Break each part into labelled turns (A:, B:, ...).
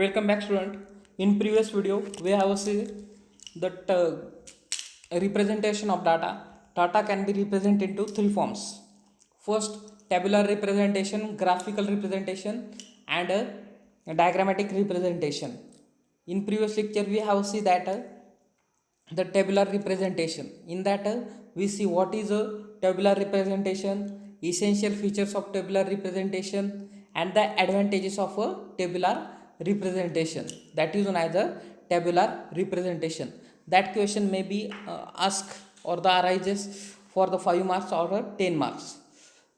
A: Welcome back, student. In previous video, we have seen that representation of data. Data can be represented into three forms. First, tabular representation, graphical representation, and diagrammatic representation. In previous lecture, we have seen that the tabular representation. In that, we see what is a tabular representation, essential features of tabular representation, and the advantages of a tabular representation. That is known as a tabular representation. That question may be asked or the arises for the 5 marks or 10 marks.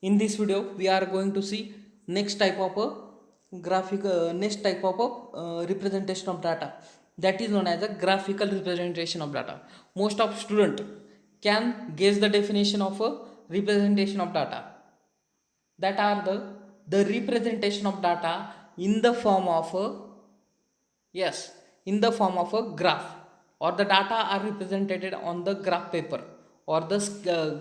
A: In this video, we are going to see next type of a next type of a representation of data, that is known as a graphical representation of data. Most of student can guess the definition of a representation of data, that are the representation of data in the form of a, yes, in the form of a graph, or the data are represented on the graph paper, or the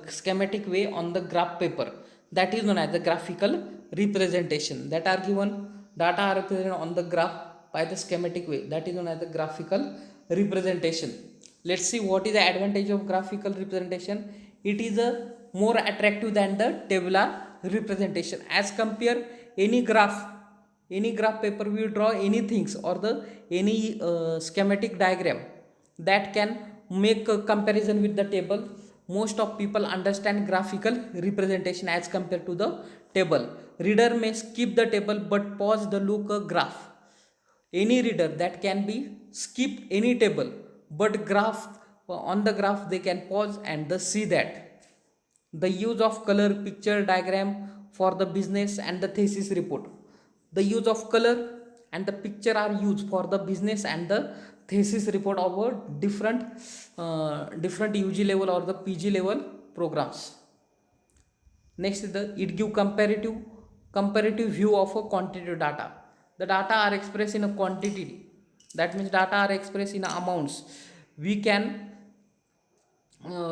A: schematic way on the graph paper. That is known as the graphical representation. That are given data are represented on the graph by the schematic way. That is known as the graphical representation. Let's see what is the advantage of graphical representation. It is a more attractive than the tabular representation. As compare any graph paper, we draw any things or the any schematic diagram that can make a comparison with the table. Most of people understand graphical representation as compared to the table. Reader may skip the table but pause the look a graph. Any reader that can be skip any table but graph, on the graph they can pause and the see that the use of color picture diagram for the business and the thesis report. The use of color and the picture are used for the business and the thesis report of a different UG level or the PG level programs. Next is the it give comparative view of a quantitative data. The data are expressed in a quantity, that means data are expressed in amounts. We can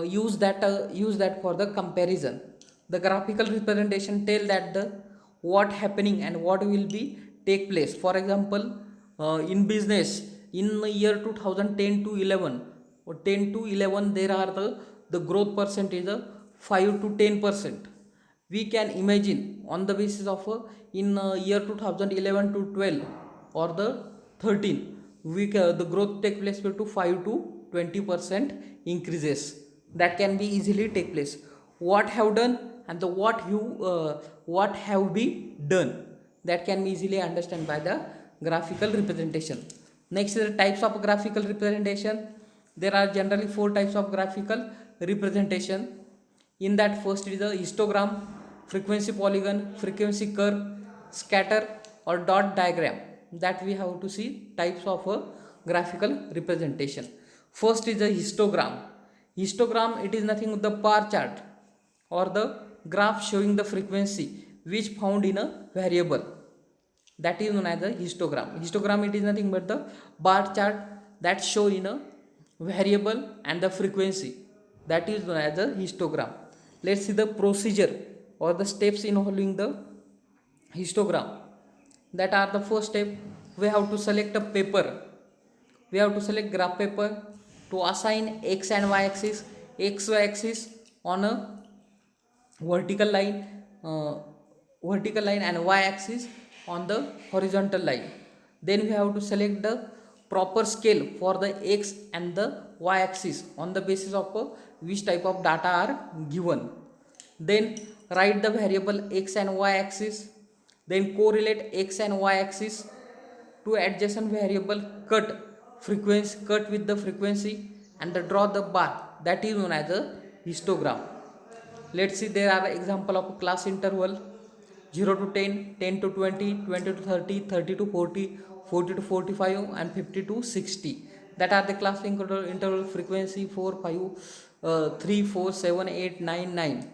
A: use that for the comparison. The graphical representation tell that the what happening and what will be take place. For example, in business, in the year 2010 to 11 or 10 to 11, there are the growth percentage 5 to 10%. We can imagine on the basis of in year 2011 to 12 or the 13, the growth take place to 5 to 20% increases. That can be easily take place. What have done and the what have been done, that can be easily understand by the graphical representation. Next is the types of graphical representation. There are generally four types of graphical representation. In that, first is the histogram, frequency polygon, frequency curve, scatter or dot diagram. That we have to see types of graphical representation. First is the histogram. Histogram, it is nothing but the bar chart or the graph showing the frequency which found in a variable. That is known as the histogram. Histogram, it is nothing but the bar chart that show in a variable and the frequency. That is known as the histogram. Let's see the procedure or the steps involving the histogram. That are the first step, we have to select a paper. We have to select graph paper to assign x and y axis, x-axis on a vertical line, and y-axis on the horizontal line. Then we have to select the proper scale for the x and the y-axis on the basis of which type of data are given. Then write the variable x and y-axis. Then correlate x and y-axis to adjacent variable, cut with the frequency and draw the bar. That is known as a histogram. Let's see, there are example of class interval 0 to 10, 10 to 20, 20 to 30, 30 to 40, 40 to 45 and 50 to 60. That are the class interval frequency 4, 5, 3, 4, 7, 8, 9, 9.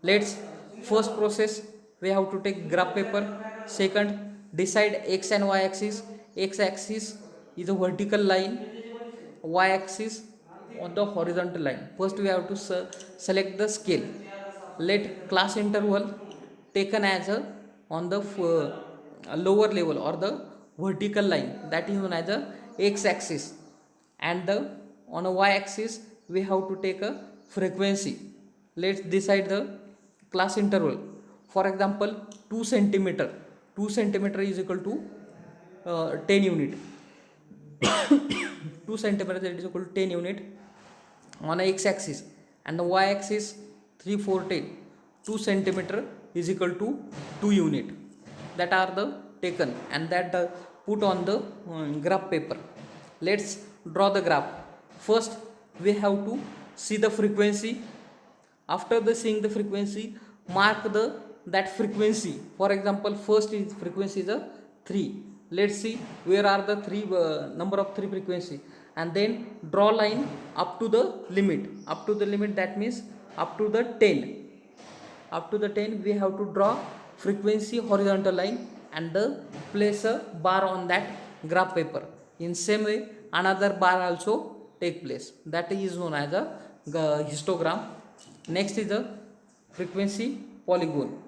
A: Let's first process, we have to take graph paper. Second, decide x and y axis. X axis is a vertical line, y axis on the horizontal line. First we have to select the scale. Let class interval taken as a on the lower level or the vertical line, that is known as the x-axis, and the on a y-axis we have to take a frequency. Let's decide the class interval. For example, 2 centimeter. 2 centimeter is equal to 10 unit. 2 centimeter, that is equal to 10 unit on a x-axis, and the y-axis 3 4 10. 2 centimeter is equal to 2 unit, that are the taken, and that put on the graph paper. Let's draw the graph. First we have to see the frequency. After the seeing the frequency, mark the that frequency. For example, first is frequency is a 3. Let's see where are the three number of 3 frequency, and then draw line up to the limit. Up to the limit, that means up to the 10. Up to the 10 we have to draw frequency horizontal line, and the place a bar on that graph paper. In same way, another bar also take place, that is known as a histogram. Next is the frequency polygon.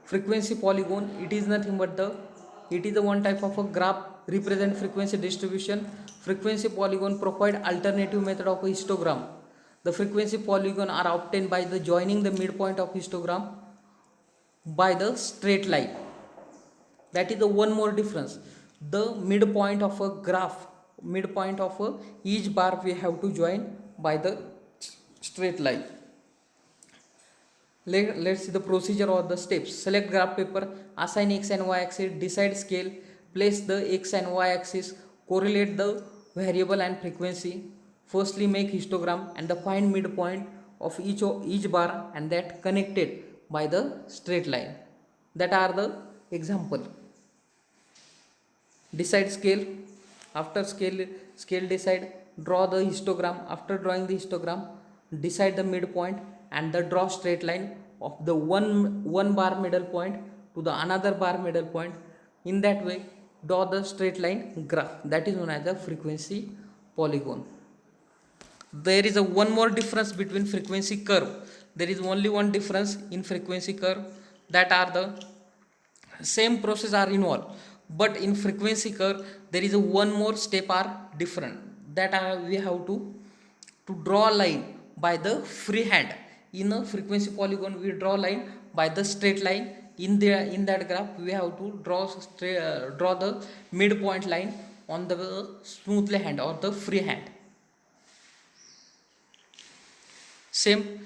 A: Frequency polygon, it is nothing but it is the one type of a graph represent frequency distribution. Frequency polygon provide alternative method of a histogram. The frequency polygon are obtained by the joining the midpoint of histogram by the straight line. That is the one more difference. The midpoint of a graph, midpoint of each bar we have to join by the straight line. Let's see the procedure or the steps. Select graph paper, assign x and y axis, decide scale, place the x and y axis, correlate the variable and frequency. Firstly make histogram and the find midpoint of each bar, and that connected by the straight line. That are the example. Decide scale. After scale decide, draw the histogram. After drawing the histogram, decide the midpoint and the draw straight line of the one bar middle point to the another bar middle point. In that way draw the straight line graph, that is known as the frequency polygon. There is a one more difference between frequency curve. There is only one difference in frequency curve, that are the same process are involved, but in frequency curve there is a one more step are different, that are we have to draw line by the free hand. In a frequency polygon we draw line by the straight line. In that graph we have to draw the midpoint line on the smoothly hand or the free hand. Same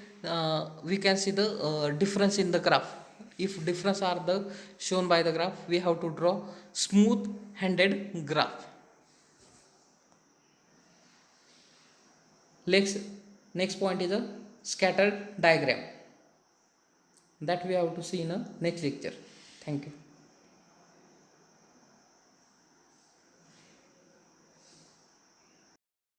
A: we can see the difference in the graph. If difference are the shown by the graph, we have to draw smooth handed graph. Next point is a scattered diagram, that we have to see in a next lecture. Thank you.